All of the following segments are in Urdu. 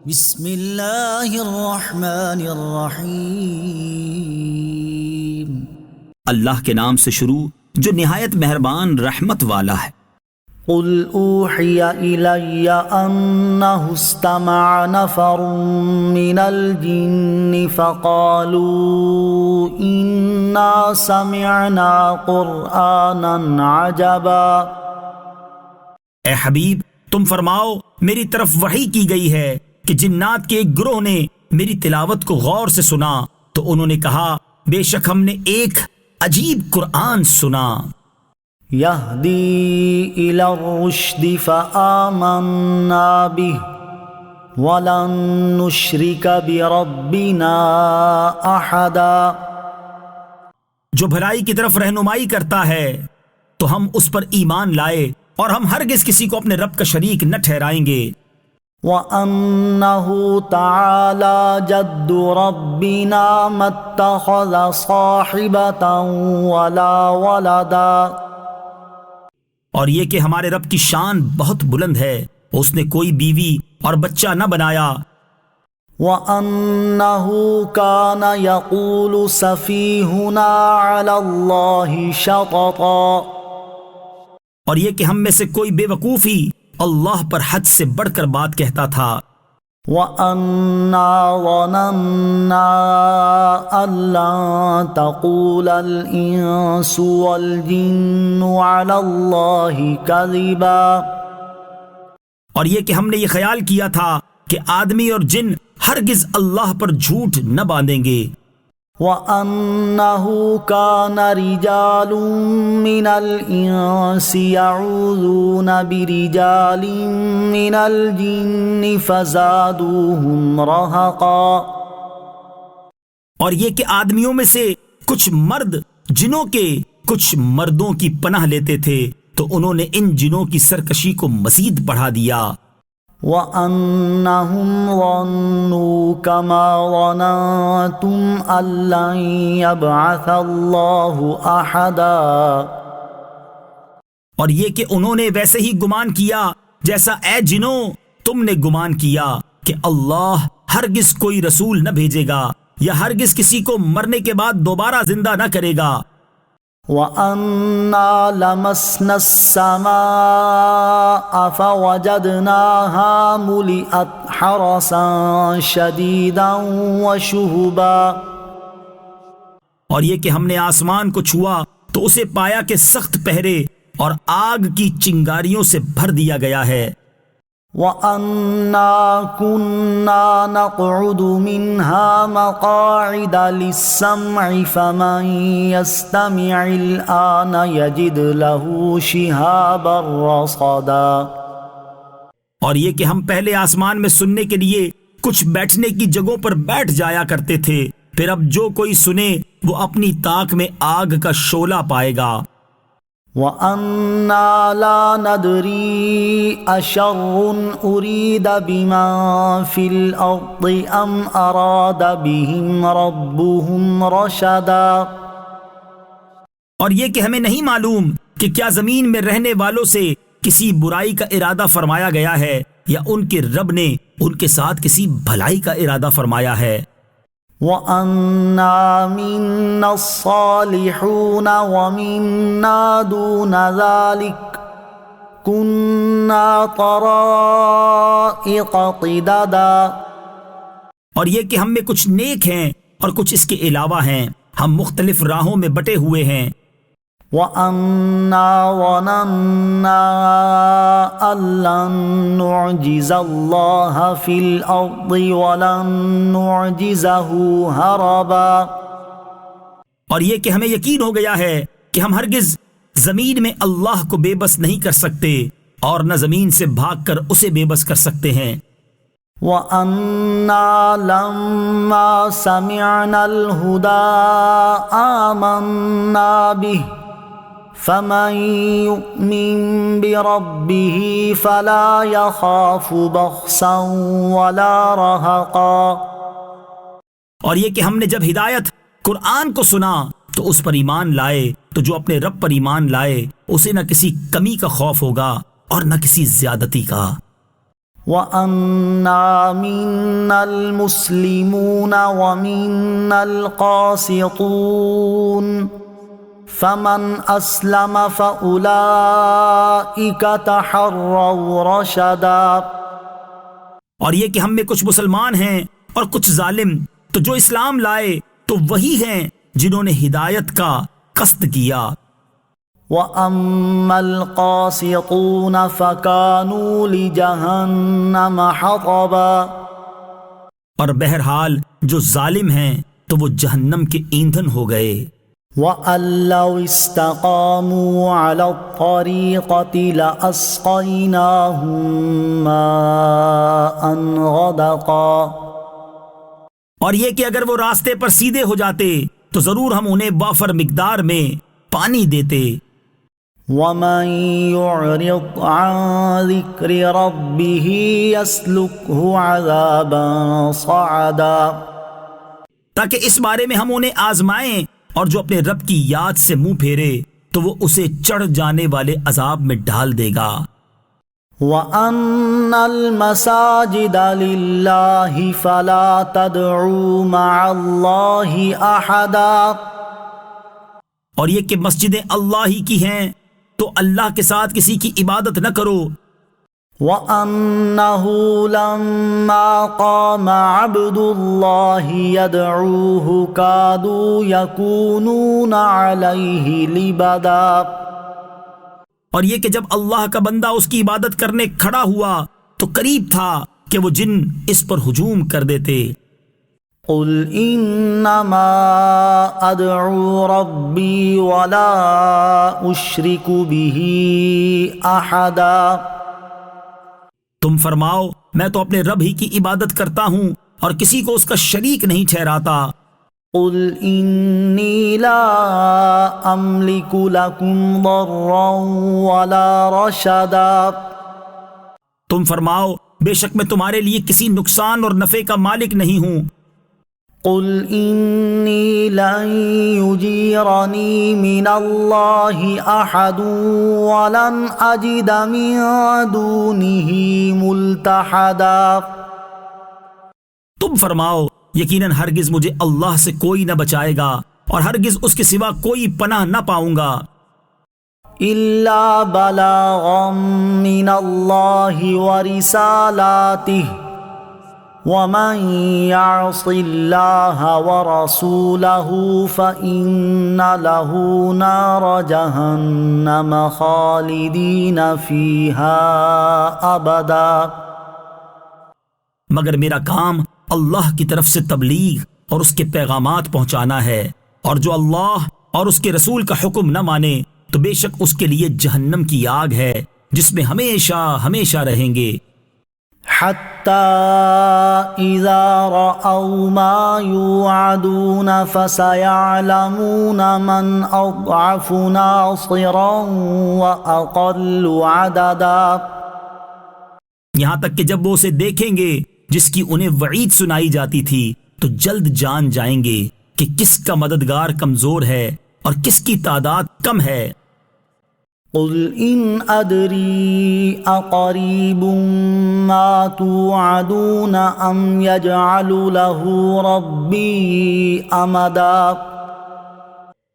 بسم اللہ الرحمن الرحیم۔ اللہ کے نام سے شروع جو نہایت مہربان رحمت والا ہے۔ قل اوحی الی انہ استمع نفر من الجن فقالوا انا سمعنا قرآنا عجبا۔ اے حبیب تم فرماؤ میری طرف وحی کی گئی ہے کہ جنات کے ایک گروہ نے میری تلاوت کو غور سے سنا تو انہوں نے کہا بے شک ہم نے ایک عجیب قرآن سنا۔ یہدی الی الرشد فآمنا بہ ولن نشرک بربنا احدا۔ جو بھلائی کی طرف رہنمائی کرتا ہے تو ہم اس پر ایمان لائے اور ہم ہرگز کسی کو اپنے رب کا شریک نہ ٹھہرائیں گے۔ وَأَنَّهُ تَعَالَى جَدُّ رَبِّنَا مَا اتَّخَذَ صَاحِبَةً وَلَا وَلَدًا۔ اور یہ کہ ہمارے رب کی شان بہت بلند ہے، اس نے کوئی بیوی اور بچہ نہ بنایا۔ وَأَنَّهُ كَانَ يَقُولُ سَفِيهُنَا عَلَى اللَّهِ شَطَطًا۔ اور یہ کہ ہم میں سے کوئی بے وقوفی اللہ پر حد سے بڑھ کر بات کہتا تھا۔ وَأَنَّا ظَنَنَّا أَن لَّن تَقُولَ الْإِنسُ وَالْجِنُّ عَلَى اللَّهِ كَذِبًا۔ اور یہ کہ ہم نے یہ خیال کیا تھا کہ آدمی اور جن ہرگز اللہ پر جھوٹ نہ باندھیں گے۔ وَأَنَّهُ كَانَ رِجَالٌ مِّنَ الْإِنسِ يَعُوذُونَ بِرِجَالٍ مِّنَ الْجِنِّ فَزَادُوهُمْ رَهَقًا۔ اور یہ کہ آدمیوں میں سے کچھ مرد جنوں کے کچھ مردوں کی پناہ لیتے تھے تو انہوں نے ان جنوں کی سرکشی کو مزید بڑھا دیا۔ وَأَنَّهُمْ ظَنُّوا كَمَا ظَنَنتُمْ أَن لَّن يَبْعَثَ اللَّهُ أَحَدًا۔ اور یہ کہ انہوں نے ویسے ہی گمان کیا جیسا اے جنوں تم نے گمان کیا کہ اللہ ہرگز کوئی رسول نہ بھیجے گا یا ہرگز کسی کو مرنے کے بعد دوبارہ زندہ نہ کرے گا۔ وَأَنَّا لَمَسْنَا السَّمَاءَ فَوَجَدْنَاهَا مُلِئَتْ حَرَسًا شَدِيدًا وَشُهُبًا۔ اور یہ کہ ہم نے آسمان کو چھوا تو اسے پایا کہ سخت پہرے اور آگ کی چنگاریوں سے بھر دیا گیا ہے۔ وَأَنَّا كُنَّا نَقْعُدُ مِنْهَا مَقَاعِدَ لِلسَّمْعِ فَمَنْ يَسْتَمِعِ الْآنَ يَجِدْ لَهُ شِهَابًا رَصَدًا۔ اور یہ کہ ہم پہلے آسمان میں سننے کے لیے کچھ بیٹھنے کی جگہوں پر بیٹھ جایا کرتے تھے، پھر اب جو کوئی سنے وہ اپنی طاق میں آگ کا شعلہ پائے گا۔ وَأَنَّا لَا نَدْرِي أَشَرٌّ أُرِيدَ بِمَن فِي الْأَرْضِ أَمْ أَرَادَ بِهِمْ رَبُّهُمْ رَشَدًا۔ اور یہ کہ ہمیں نہیں معلوم کہ کیا زمین میں رہنے والوں سے کسی برائی کا ارادہ فرمایا گیا ہے یا ان کے رب نے ان کے ساتھ کسی بھلائی کا ارادہ فرمایا ہے۔ وَأَنَّا مِنَّا الصَّالِحُونَ وَمِنَّا دُونَ ذَلِكَ كُنَّا طَرَائِقَ قِدَدًا۔ اور یہ کہ ہم میں کچھ نیک ہیں اور کچھ اس کے علاوہ ہیں، ہم مختلف راہوں میں بٹے ہوئے ہیں۔ وَأَنَّا ظَنَنَّا أَن لَّن نُّعْجِزَ اللَّهَ فِي الْأَرْضِ وَلَن نُّعْجِزَهُ هَرَبًا۔ اور یہ کہ ہمیں یقین ہو گیا ہے کہ ہم ہرگز زمین میں اللہ کو بے بس نہیں کر سکتے اور نہ زمین سے بھاگ کر اسے بے بس کر سکتے ہیں۔ وَأَنَّا لَمَّا سَمِعْنَا الْهُدَىٰ آمَنَّا بِهِ فَمَن يُؤْمِن بِرَبِّهِ فَلَا يَخَافُ بَخْسًا وَلَا رَهَقًا۔ اور یہ کہ ہم نے جب ہدایت قرآن کو سنا تو اس پر ایمان لائے تو جو اپنے رب پر ایمان لائے اسے نہ کسی کمی کا خوف ہوگا اور نہ کسی زیادتی کا۔ وَأَنَّا مِنَّا الْمُسْلِمُونَ وَمِنَّا الْقَاسِطُونَ فَمَنْ أَسْلَمَ فَأُولَئِكَ تَحَرَّوْا رَشَدًا۔ اور یہ کہ ہم میں کچھ مسلمان ہیں اور کچھ ظالم، تو جو اسلام لائے تو وہی ہیں جنہوں نے ہدایت کا قصد کیا۔ وَأَمَّا الْقَاسِطُونَ فَكَانُوا لِجَهَنَّمَ حَطَبًا۔ اور بہرحال جو ظالم ہیں تو وہ جہنم کے ایندھن ہو گئے۔ وَأَن لَّوْ اسْتَقَامُوا عَلَى الطَّرِيقَةِ لَأَسْقَيْنَاهُم مَّاءً غَدَقًا۔ اور یہ کہ اگر وہ راستے پر سیدھے ہو جاتے تو ضرور ہم انہیں وافر مقدار میں پانی دیتے۔ وَمَن يُعْرِضْ عَن ذِكْرِ رَبِّهِ يَسْلُكْهُ عَذَابًا صَعَدًا۔ تاکہ اس بارے میں ہم انہیں آزمائیں، اور جو اپنے رب کی یاد سے منہ پھیرے تو وہ اسے چڑھ جانے والے عذاب میں ڈال دے گا۔ وَأَنَّ الْمَسَاجِدَ لِلَّهِ فَلَا تَدْعُوا مَعَ اللَّهِ أَحَدًا۔ اور یہ کہ مسجدیں اللہ ہی کی ہیں تو اللہ کے ساتھ کسی کی عبادت نہ کرو۔ وَأَنَّهُ لَمَّا قَامَ عَبْدُ اللَّهِ يَدْعُوهُ كَادُوا يَكُونُونَ عَلَيْهِ لِبَدًا۔ اور یہ کہ جب اللہ کا بندہ اس کی عبادت کرنے کھڑا ہوا تو قریب تھا کہ وہ جن اس پر ہجوم کر دیتے۔ قُلْ إِنَّمَا أَدْعُو رَبِّي وَلَا أُشْرِكُ بِهِ أَحَدًا۔ تم فرماؤ میں تو اپنے رب ہی کی عبادت کرتا ہوں اور کسی کو اس کا شریک نہیں ٹھہراتا۔ قُلْ إِنِّي لَا أَمْلِكُ لَكُمْ ضَرًّا وَلَا رَشَدًا۔ تم فرماؤ بے شک میں تمہارے لیے کسی نقصان اور نفع کا مالک نہیں ہوں۔ قُلْ إِنِّي لَن يُجِيرَنِي مِنَ اللَّهِ أَحَدٌ وَلَنْ أَجِدَ مِن دُونِهِ مُلْتَحَدًا۔ تم فرماؤ یقیناً ہرگز مجھے اللہ سے کوئی نہ بچائے گا اور ہرگز اس کے سوا کوئی پناہ نہ پاؤں گا۔ إِلَّا بَلَاغًا مِّنَ اللَّهِ وَرِسَالَاتِهِ وَمَن يَعْصِ اللَّهَ وَرَسُولَهُ فَإِنَّ لَهُ نَارَ جَهَنَّمَ خَالِدِينَ فِيهَا أَبَدًا۔ مگر میرا کام اللہ کی طرف سے تبلیغ اور اس کے پیغامات پہنچانا ہے، اور جو اللہ اور اس کے رسول کا حکم نہ مانے تو بے شک اس کے لیے جہنم کی آگ ہے جس میں ہمیشہ ہمیشہ رہیں گے۔ حَتَّى إِذَا رَأَوْا مَا يُوعَدُونَ فَسَيَعْلَمُونَ مَنْ أَضْعَفُ نَاصِرًا وَأَقَلُّ عَدَدًا۔ یہاں تک کہ جب وہ اسے دیکھیں گے جس کی انہیں وعید سنائی جاتی تھی تو جلد جان جائیں گے کہ کس کا مددگار کمزور ہے اور کس کی تعداد کم ہے۔ قُلْ إِنْ أَدْرِي أَقَرِيبٌ مَّا تُوعَدُونَ أَمْ يَجْعَلُ لَهُ رَبِّي أَمَدًا۔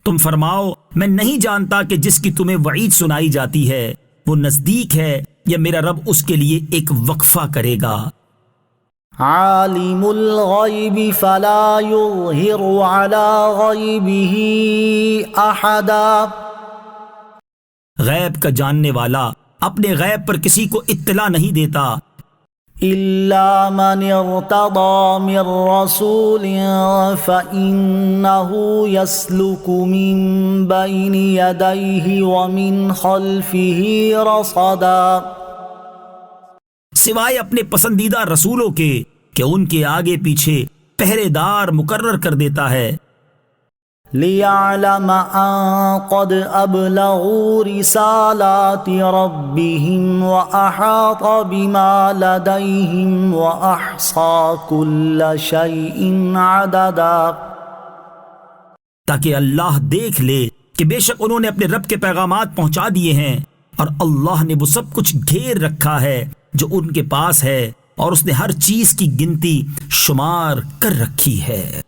تم فرماؤ میں نہیں جانتا کہ جس کی تمہیں وعید سنائی جاتی ہے وہ نزدیک ہے یا میرا رب اس کے لیے ایک وقفہ کرے گا۔ عَالِمُ الْغَيْبِ فَلَا يُظْهِرُ عَلَى غَيْبِهِ أَحَدًا۔ غیب کا جاننے والا اپنے غیب پر کسی کو اطلاع نہیں دیتا إِلَّا مَنِ ارْتَضَىٰ مِن رَّسُولٍ فَإِنَّهُ يَسْلُكُ مِن بَيْنِ يَدَيْهِ وَمِنْ خَلْفِهِ رَصَدًا۔ سوائے اپنے پسندیدہ رسولوں کے کہ ان کے آگے پیچھے پہرے دار مقرر کر دیتا ہے۔ لِيَعْلَمَ أَن قَدْ أَبْلَغُوا رِسَالَاتِ رَبِّهِمْ وَأَحَاطَ بِمَا لَدَيْهِمْ وَأَحْصَىٰ كُلَّ شَيْءٍ عَدَدًا۔ تاکہ اللہ دیکھ لے کہ بے شک انہوں نے اپنے رب کے پیغامات پہنچا دیے ہیں اور اللہ نے وہ سب کچھ گھیر رکھا ہے جو ان کے پاس ہے، اور اس نے ہر چیز کی گنتی شمار کر رکھی ہے۔